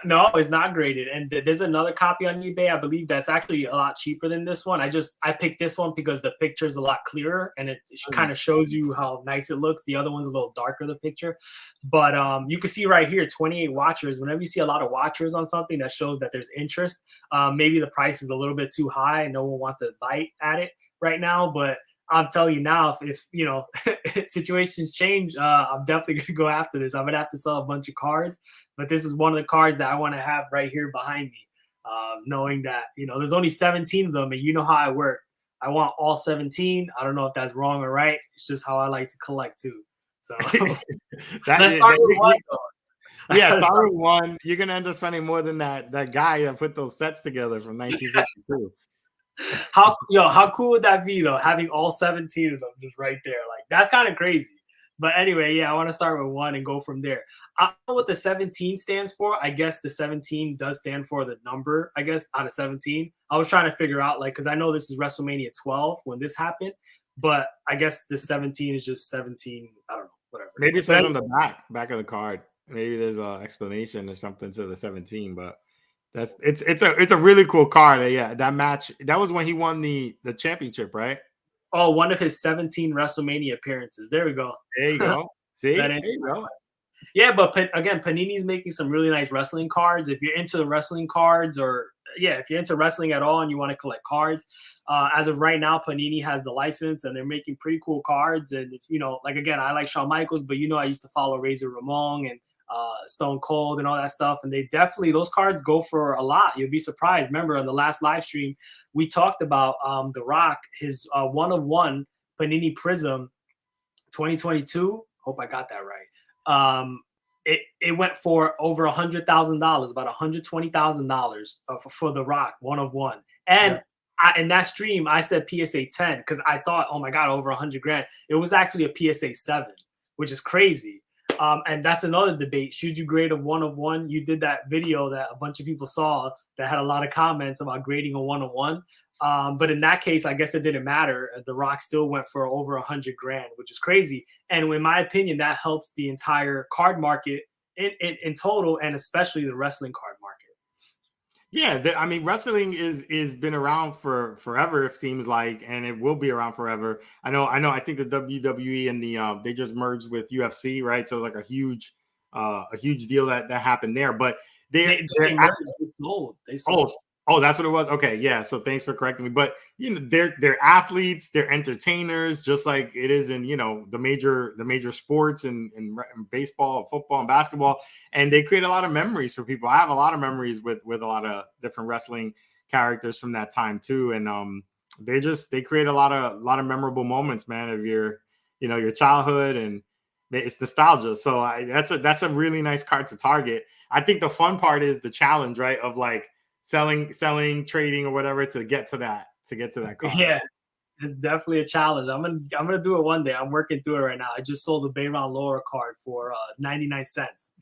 No, it's not graded. And there's another copy on eBay, I believe, that's actually a lot cheaper than this one. I picked this one because the picture is a lot clearer and it kind of shows you how nice it looks. The other one's a little darker, the picture. But you can see right here, 28 watchers. Whenever you see a lot of watchers on something, that shows that there's interest. Maybe the price is a little bit too high and no one wants to bite at it right now. But I'm telling you now, if situations change, I'm definitely going to go after this. I'm going to have to sell a bunch of cards, but this is one of the cards that I want to have right here behind me, knowing that, there's only 17 of them, and you know how I work. I want all 17. I don't know if that's wrong or right. It's just how I like to collect too. So let's start with one, though. Yeah, start with one. You're going to end up spending more than that guy that put those sets together from 1952. How cool would that be though, having all 17 of them just right there? Like, that's kind of crazy. But anyway, yeah, I want to start with one and go from there. I don't know what the 17 stands for. I guess the 17 does stand for the number, I guess, out of 17. I was trying to figure out, like, because I know this is WrestleMania 12 when this happened, but I guess the 17 is just 17. I don't know, whatever. Maybe it says on the back of the card. Maybe there's an explanation or something to the 17, but it's a really cool card. Yeah, that match, that was when he won the championship, right? Oh, one of his 17 WrestleMania appearerances. There we go. There you go. See, there you go. Yeah, but again, Panini's making some really nice wrestling cards. If you're into the wrestling cards, or if you're into wrestling at all and you want to collect cards, as of right now, Panini has the license and they're making pretty cool cards. And if, like, again, I like Shawn Michaels, but I used to follow Razor Ramon and Stone Cold and all that stuff, and those cards go for a lot. You'll be surprised. Remember, on the last live stream, we talked about The Rock, his 1/1 Panini Prism 2022. Hope I got that right. It went for over $100,000, about $120,000 for The Rock 1/1. And in that stream, I said PSA 10 because I thought, oh my God, over $100,000. It was actually a PSA 7, which is crazy. And that's another debate. Should you grade a 1/1? You did that video that a bunch of people saw that had a lot of comments about grading a 1/1. But in that case, I guess it didn't matter. The Rock still went for over $100,000, which is crazy. And in my opinion, that helps the entire card market in total, and especially the wrestling card market. Yeah, I mean, wrestling is been around for forever, it seems like, and it will be around forever. I know. I think the WWE and they just merged with UFC, right? So like a huge deal that happened there. But they sold. Oh, that's what it was. Okay, yeah. So thanks for correcting me. But they're athletes, they're entertainers, just like it is in the major sports and baseball, football, and basketball. And they create a lot of memories for people. I have a lot of memories with a lot of different wrestling characters from that time too. And they create a lot of memorable moments, man, of your childhood, and it's nostalgia. So that's a really nice card to target. I think the fun part is the challenge, right? Of like selling, trading, or whatever to get to that card. Yeah, it's definitely a challenge. I'm gonna do it one day. I'm working through it right now. I just sold the Bayron Laura card for 99 cents.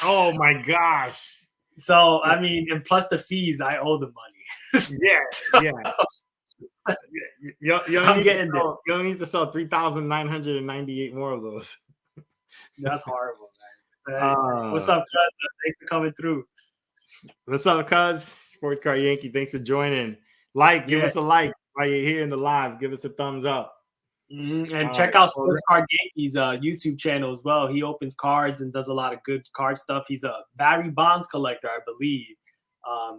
Oh my gosh! So I mean, and plus the fees, I owe the money. Yeah. I'm getting there. You need to sell 3,998 more of those. That's horrible, man. What's up, cuz? Thanks for coming through. What's up, cuz? Sports Card Yankee, thanks for joining. Give us a like while you're here in the live. Give us a thumbs up. And check out Sports Card Yankee's YouTube channel as well. He opens cards and does a lot of good card stuff. He's a Barry Bonds collector, I believe.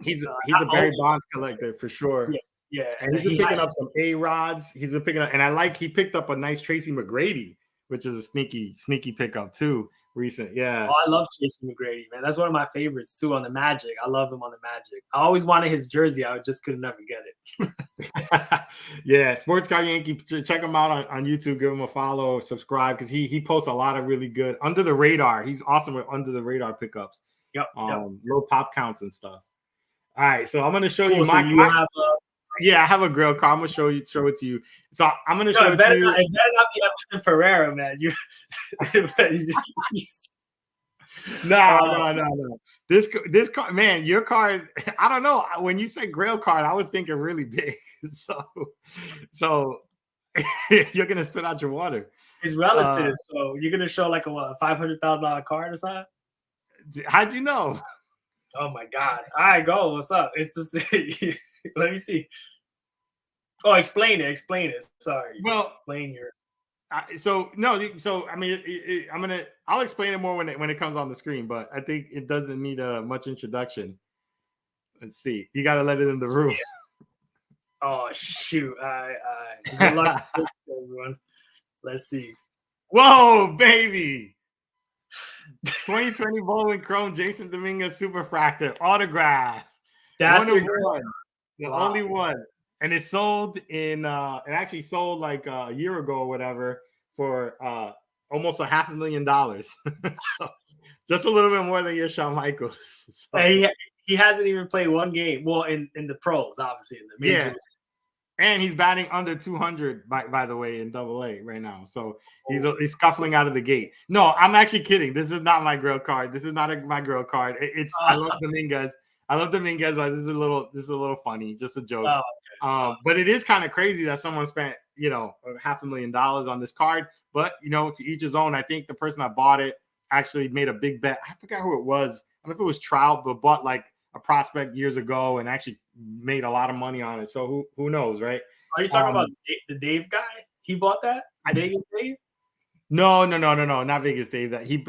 He's a Barry Bonds collector for sure. Yeah, And he's been picking up some A-Rods. He's been picking up, and he picked up a nice Tracy McGrady, which is a sneaky pickup too. Recent, yeah. Oh, I love Tracy McGrady, man. That's one of my favorites too on the Magic. I love him on the Magic. I always wanted his jersey. I just could never get it. Yeah, Sports Guy Yankee. Check him out on YouTube. Give him a follow, subscribe, because he posts a lot of really good under the radar. He's awesome with under the radar pickups. Yep. Low pop counts and stuff. All right, so I'm gonna show you so my. You have a, yeah, I have a Grail card. I'm gonna show it to you. So I'm gonna show it to you. It better not be Emerson Ferreira, man. You. No. This card, man, your card. I don't know. When you said Grail card, I was thinking really big. So you're gonna spit out your water. It's relative. So you're gonna show like a $500,000 card or something. How'd you know? Oh my God! All right, go. What's up? It's the. Let me see. Oh, explain it. Sorry. Well, explain your. So I mean, I'll explain it more when it comes on the screen, but I think it doesn't need much introduction. Let's see. You got to let it in the room. Yeah. Oh shoot! Good luck, everyone. Let's see. Whoa, baby! 2020 Bowling Chrome Jason Dominguez Superfractor autograph. That's one of one. The only one. And it sold it actually sold like a year ago or whatever for almost $500,000. So just a little bit more than your Shawn Michaels. So. He hasn't even played one game. Well, in the pros, obviously, in the major. Yeah. And he's batting under 200, by the way, in AA right now. So he's scuffling out of the gate. No, I'm actually kidding. This is not my Grail card. This is not my Grail card. I love Dominguez. But this is a little funny, just a joke. Oh, okay. But it is kind of crazy that someone spent, $500,000 on this card. But to each his own. I think the person that bought it actually made a big bet. I forgot who it was. I don't know if it was Trout, but bought like a prospect years ago and actually made a lot of money on it. So who knows, right? Are you talking about the Dave guy? He bought that? Vegas Dave? No, not Vegas Dave. That he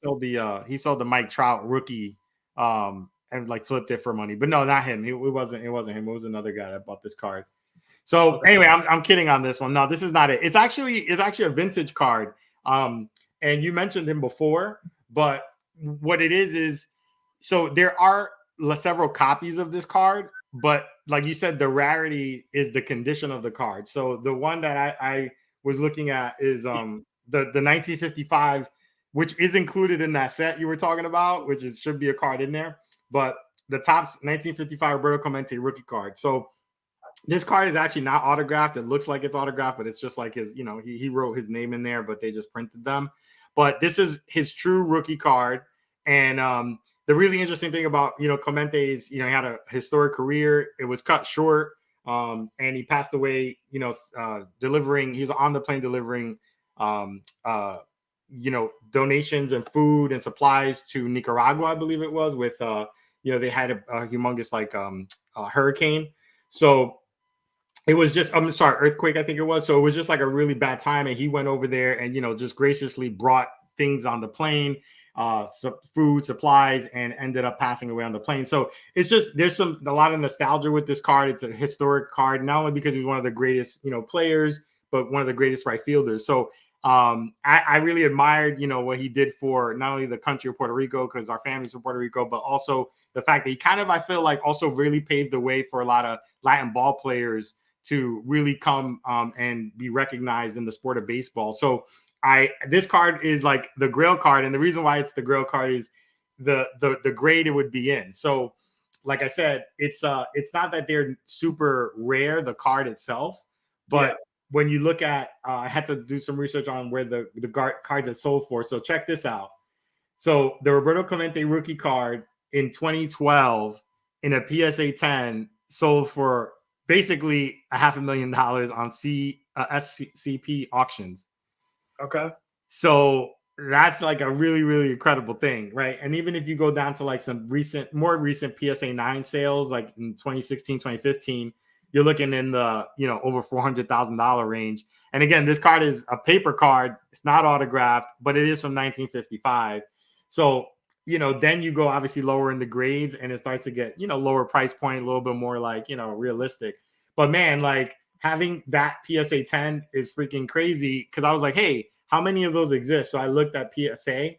sold the Mike Trout rookie and like flipped it for money. But no, not him. It wasn't him. It was another guy that bought this card. So anyway, I'm kidding on this one. No, this is not it. It's actually a vintage card. And you mentioned him before, but what it is so there are several copies of this card, but like you said, the rarity is the condition of the card. So the one that I was looking at is the 1955, which is included in that set you were talking about, which should be a card in there. But the Topps 1955 Roberto Clemente rookie card. So this card is actually not autographed. It looks like it's autographed, but it's just like his, he wrote his name in there, but they just printed them. But this is his true rookie card. And the really interesting thing about, Clemente is, he had a historic career. It was cut short. And he passed away, delivering. He was on the plane delivering, donations and food and supplies to Nicaragua, I believe it was, with, they had a humongous hurricane. So it was just, earthquake, I think it was. So it was just like a really bad time. And he went over there and, just graciously brought things on the plane, food, supplies, and ended up passing away on the plane. So it's just, there's a lot of nostalgia with this card. It's a historic card, not only because he's one of the greatest, players, but one of the greatest right fielders. So I really admired, what he did for not only the country of Puerto Rico, because our family's from Puerto Rico, but also the fact that he I feel like also really paved the way for a lot of Latin ball players to really come and be recognized in the sport of baseball. So this card is like the Grail card, and the reason why it's the Grail card is the grade it would be in. So, like I said, it's not that they're super rare, the card itself, but when you look at, I had to do some research on where the cards that sold for. So check this out. So the Roberto Clemente rookie card in 2012 in a PSA 10 sold for basically $500,000 on SCP auctions. Okay. So that's like a really, really incredible thing, right? And even if you go down to like some more recent PSA 9 sales, like in 2016, 2015, you're looking in the, over $400,000 range. And again, this card is a paper card. It's not autographed, but it is from 1955. So, then you go obviously lower in the grades and it starts to get, lower price point, a little bit more like, realistic. But man, like having that PSA 10 is freaking crazy because I was like, hey, how many of those exist? So I looked at PSA,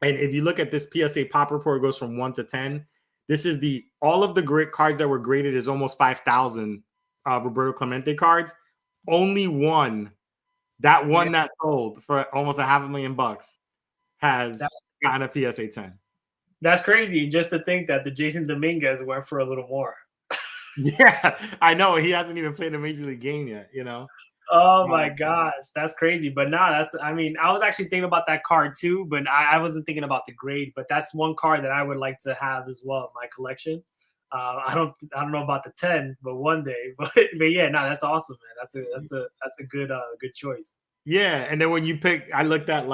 and if you look at this PSA pop report, it goes from 1 to 10. This is all of the great cards that were graded is almost 5,000 Roberto Clemente cards. Only one, that sold for almost $500,000 has gotten a PSA 10. That's crazy just to think that the Jason Dominguez went for a little more. Yeah, I know. He hasn't even played a major league game yet, you know? Oh my gosh, that's crazy. But I was actually thinking about that card too, but I wasn't thinking about the grade. But that's one card that I would like to have as well in my collection. I don't know about the 10, but one day. But yeah, no, that's awesome, man. That's a good choice. Yeah, and then when you pick, I looked at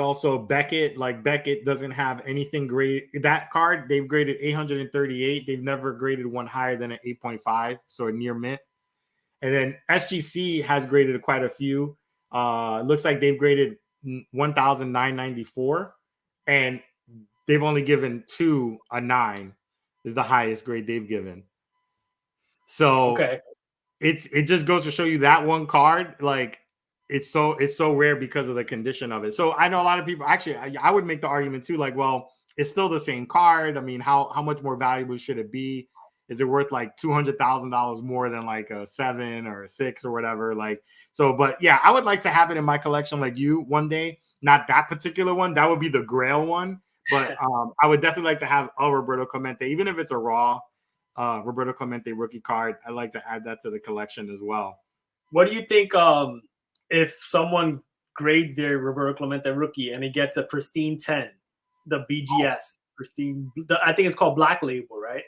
also Beckett. Like Beckett doesn't have anything great. That card they've graded 838. They've never graded one higher than an 8.5, so a near mint. And then SGC has graded quite a few. Looks like they've graded 1,994, and they've only given 2 a 9 is the highest grade they've given. So okay. It just goes to show you that one card, like it's so rare because of the condition of it. So I know a lot of people actually I would make the argument too, like, well, it's still the same card. I mean, how much more valuable should it be? Is it worth like $200,000 more than like a 7 or a 6 or whatever? Like, so, but yeah, I would like to have it in my collection like you one day. Not that particular one. That would be the Grail one. But I would definitely like to have a Roberto Clemente, even if it's a raw Roberto Clemente rookie card. I'd like to add that to the collection as well. What do you think if someone grades their Roberto Clemente rookie and it gets a pristine 10, the BGS, pristine, I think it's called Black Label, right?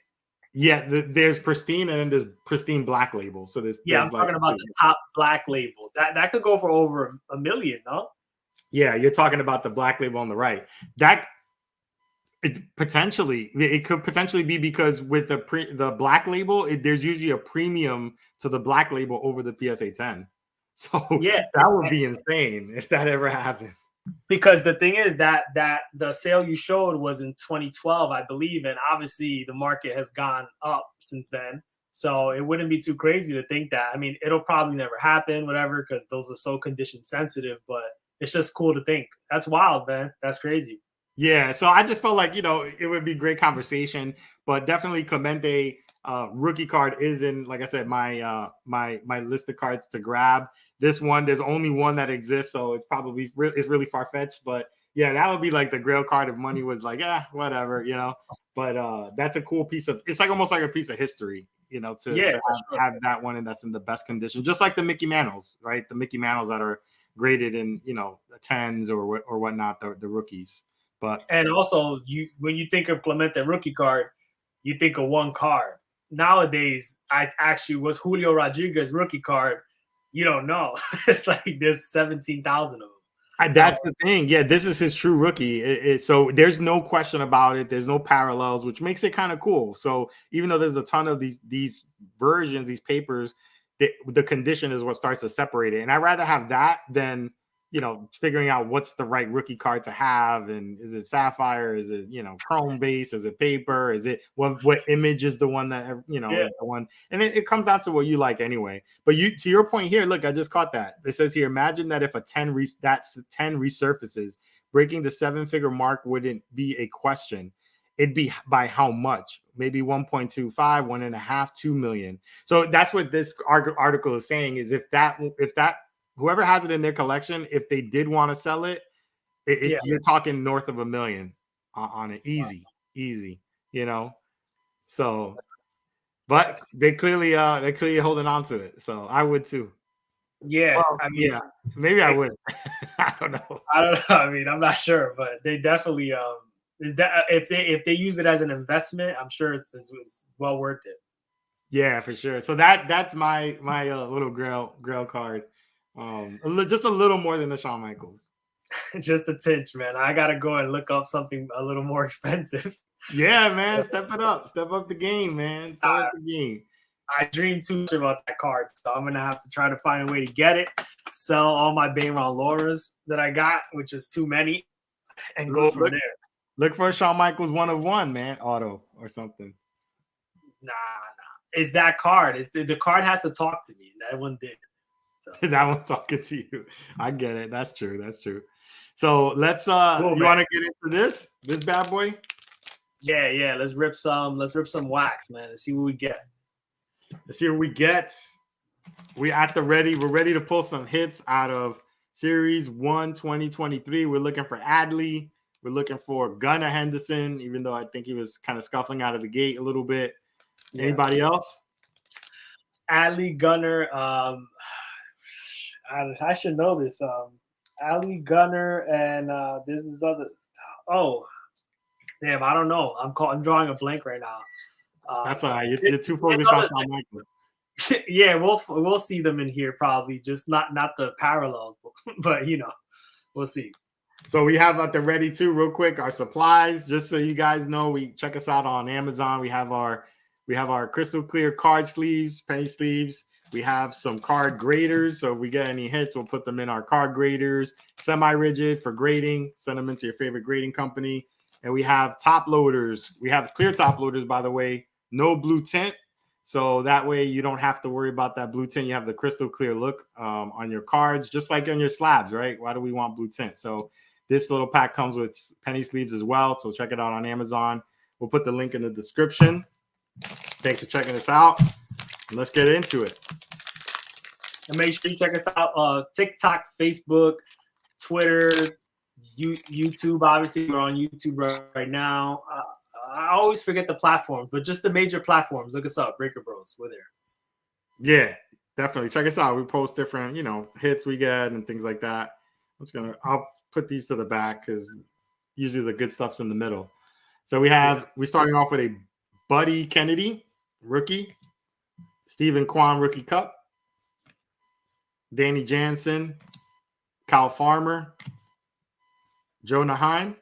Yeah, there's pristine and then there's pristine Black Label. So there's I'm talking about the top Black Label. That could go for over $1 million, no? Yeah, you're talking about the Black Label on the right. It could potentially be because with the Black Label, there's usually a premium to the Black Label over the PSA 10. So yeah, that would be insane if that ever happened. Because the thing is that the sale you showed was in 2012, I believe, and obviously the market has gone up since then. So it wouldn't be too crazy to think that. I mean, it'll probably never happen, whatever, because those are so condition sensitive. But it's just cool to think. That's wild, man. That's crazy. Yeah, so I just felt like, it would be great conversation, but definitely Clemente rookie card is in, like I said, my my list of cards to grab. This one, there's only one that exists, so it's probably really far-fetched, but yeah, that would be like the Grail card if money was like, whatever, but that's a cool piece of, it's like almost like a pice of history, to have that one, and that's in the best condition, just like the Mickey Mantles, right? The Mickey Mantles that are graded in, the 10s or whatnot, the rookies. And also, when you think of Clemente rookie card, you think of one card. Nowadays, was Julio Rodriguez rookie card. You don't know. It's like there's 17,000 of them. That's the thing. Yeah, this is his true rookie. So there's no question about it. There's no parallels, which makes it kind of cool. So even though there's a ton of these versions, these papers, the condition is what starts to separate it. And I'd rather have that than figuring out what's the right rookie card to have, and is it sapphire, is it chrome base, is it paper, is it what image is the one that is the one, and it comes down to what you like anyway. But to your point here, look, I just caught that. It says here, imagine that if a 10 resurfaces, breaking the 7-figure mark wouldn't be a question. It'd be by how much? Maybe 1.25, 1.5, 2 million. So that's what this article is saying, is if that whoever has it in their collection, if they did want to sell it, you're talking north of $1 million on it. Easy. So, but they're clearly holding on to it. So I would too. Yeah. Well, maybe I would. I don't know. I mean, I'm not sure, but they definitely, if they use it as an investment, I'm sure it's well worth it. Yeah, for sure. So that's my little Grail card. Just a little more than the Shawn Michaels. Just a tinge, man. I gotta go and look up something a little more expensive. Yeah, man. Step up the game, man. Step up the game. I dream too much about that card, so I'm gonna have to try to find a way to get it, sell all my Bayron Lauras that I got, which is too many, and go from there. Look for a Shawn Michaels 1 of 1, man, auto or something. Nah. is that card. The card has to talk to me. That one did. So That one's talking to you. I get it. That's true. That's true. So let's cool, you want to get into this bad boy? Yeah. Let's rip some wax, man, and see what we get. Let's see what we get. We're ready to pull some hits out of Series 1 2023. We're looking for Adley. We're looking for Gunnar Henderson, even though I think he was kind of scuffling out of the gate a little bit. Yeah. Anybody else? Adley, Gunnar. I should know this. Adley, Gunnar, and this is other. Oh, damn! I don't know. I'm drawing a blank right now. That's all right. You're too focused on Shawn Michaels. Yeah, we'll see them in here probably. Just not the parallels, but we'll see. So we have at the ready too, real quick, our supplies. Just so you guys know, we check us out on Amazon. We have our crystal clear card sleeves, penny sleeves. We have some card graders. So if we get any hits, we'll put them in our card graders. Semi-rigid for grading. Send them into your favorite grading company. And we have top loaders. We have clear top loaders, by the way. No blue tint. So that way you don't have to worry about that blue tint. You have the crystal clear look on your cards, just like on your slabs, right? Why do we want blue tint? So this little pack comes with penny sleeves as well. So check it out on Amazon. We'll put the link in the description. Thanks for checking us out. Let's get into it. And make sure you check us out TikTok, Facebook, Twitter, YouTube. Obviously, we're on YouTube right now. I always forget the platforms, but just the major platforms. Look us up, Breaker Bros. We're there. Yeah, definitely. Check us out. We post different, hits we get and things like that. I'll put these to the back because usually the good stuff's in the middle. So we're starting off with a Buddy Kennedy, rookie. Stephen Kwan, rookie cup. Danny Jansen, Kyle Farmer, Jonah Heim.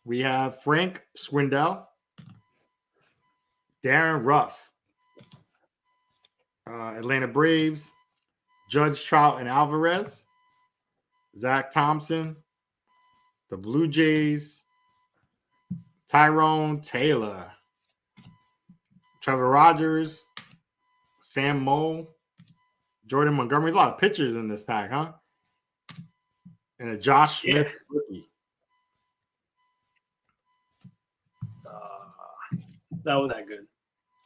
We have Frank Swindell, Darren Ruff, Atlanta Braves, Judge Trout and Alvarez, Zach Thompson, the Blue Jays, Tyrone Taylor, Trevor Rogers, Sam Moe, Jordan Montgomery. There's a lot of pitchers in this pack, huh? And a Josh Smith rookie. That wasn't that good.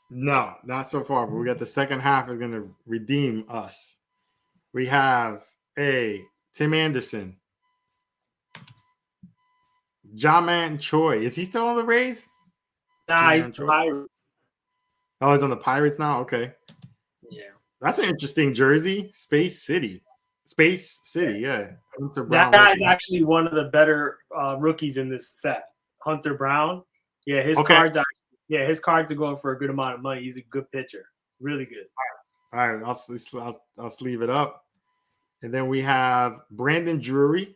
No, not so far. But we got the second half is going to redeem us. We have a Tim Anderson, Jaman Choi. Is he still on the Rays? Nah, he's the Pirates. Oh, he's on the Pirates now? Okay. Yeah. That's an interesting jersey. Space City, yeah. That guy's actually one of the better rookies in this set. Hunter Brown. Yeah, his cards are going for a good amount of money. He's a good pitcher. Really good. All right. I'll sleeve it up. And then we have Brandon Drury,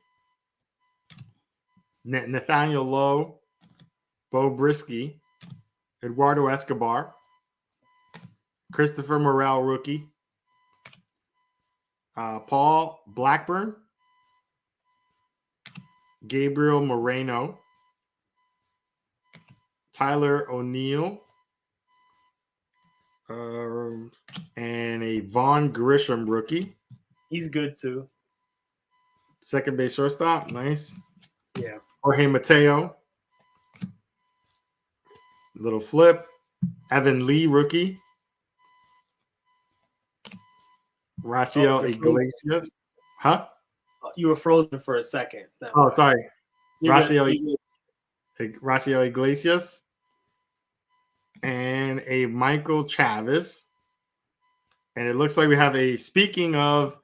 Nathaniel Lowe, Bo Brisky, Eduardo Escobar, Christopher Morel, rookie, Paul Blackburn, Gabriel Moreno, Tyler O'Neill, and a Vaughn Grisham rookie. He's good too. Second base shortstop, nice. Yeah. Jorge Mateo, little flip. Evan Lee rookie. Raciel Iglesias. Huh? You were frozen for a second. No. Oh, sorry. Raciel Iglesias. And a Michael Chavis. And it looks like we have speaking of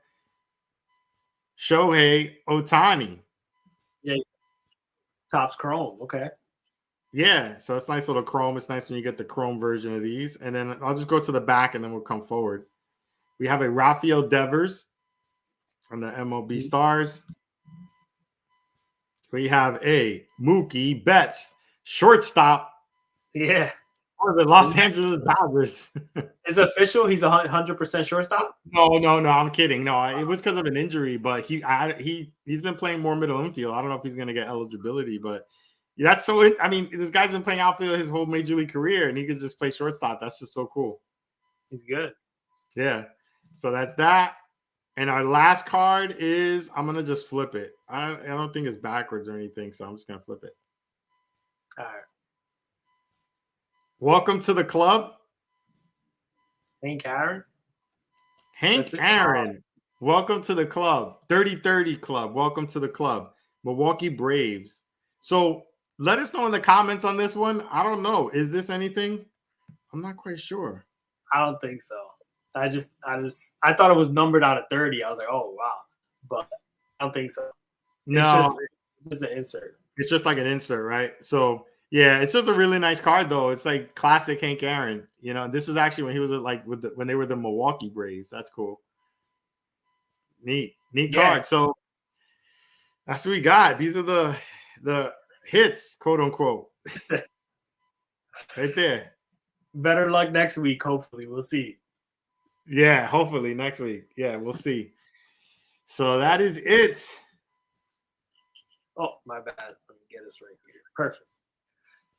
Shohei Ohtani. Yeah. Topps Chrome. Okay. Yeah. So it's nice little chrome. It's nice when you get the chrome version of these. And then I'll just go to the back and then we'll come forward. We have a Rafael Devers on the MLB Stars. We have a Mookie Betts shortstop. Yeah. For the Los Angeles Dodgers. Is it official? He's 100% shortstop? No, I'm kidding. No, it was because of an injury, but he's been playing more middle infield. I don't know if he's going to get eligibility, but That's so. I mean, this guy's been playing outfield his whole major league career, and he could just play shortstop. That's just so cool. He's good. Yeah. So that's that. And our last card is, I'm gonna just flip it. I don't think it's backwards or anything, so I'm just gonna flip it. All right. Welcome to the club, Hank Aaron. Hank Aaron. Welcome to the club, 30-30 club. Welcome to the club, Milwaukee Braves. So let us know in the comments on this one. I don't know. Is this anything? I'm not quite sure. I don't think so. I thought it was numbered out of 30. I was like, oh wow, but I don't think so. No, it's just an insert. It's just like an insert, right? So yeah, it's just a really nice card though. It's like classic Hank Aaron. You know, this is actually when he was when they were the Milwaukee Braves. That's cool. Neat card. So that's what we got. These are the hits, quote unquote. Right there. Better luck next week. Hopefully, we'll see. Yeah, hopefully next week. Yeah, we'll see. So that is it. Oh, my bad. Let me get this right here. Perfect.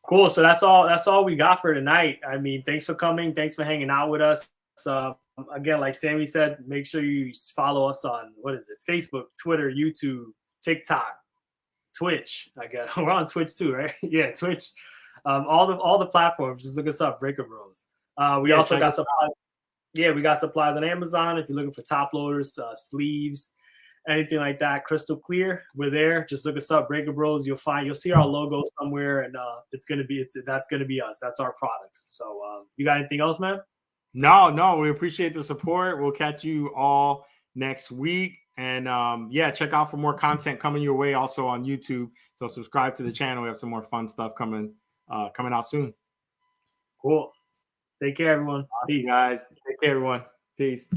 Cool. So that's all we got for tonight. I mean, thanks for coming. Thanks for hanging out with us. Again, like Sammy said, make sure you follow us on Facebook, Twitter, YouTube, TikTok, Twitch. I guess we're on Twitch too, right? Yeah, Twitch. All the platforms. Just look us up, Breaker Bros. We also got supplies. Yeah, we got supplies on Amazon. If you're looking for top loaders, sleeves, anything like that, crystal clear, we're there. Just look us up, Breaker Bros. You'll see our logo somewhere, and that's gonna be us. That's our products. So, you got anything else, man? No, we appreciate the support. We'll catch you all next week, and check out for more content coming your way also on YouTube. So subscribe to the channel. We have some more fun stuff coming out soon. Cool. Take care, everyone. Peace, guys. Take care, everyone. Peace.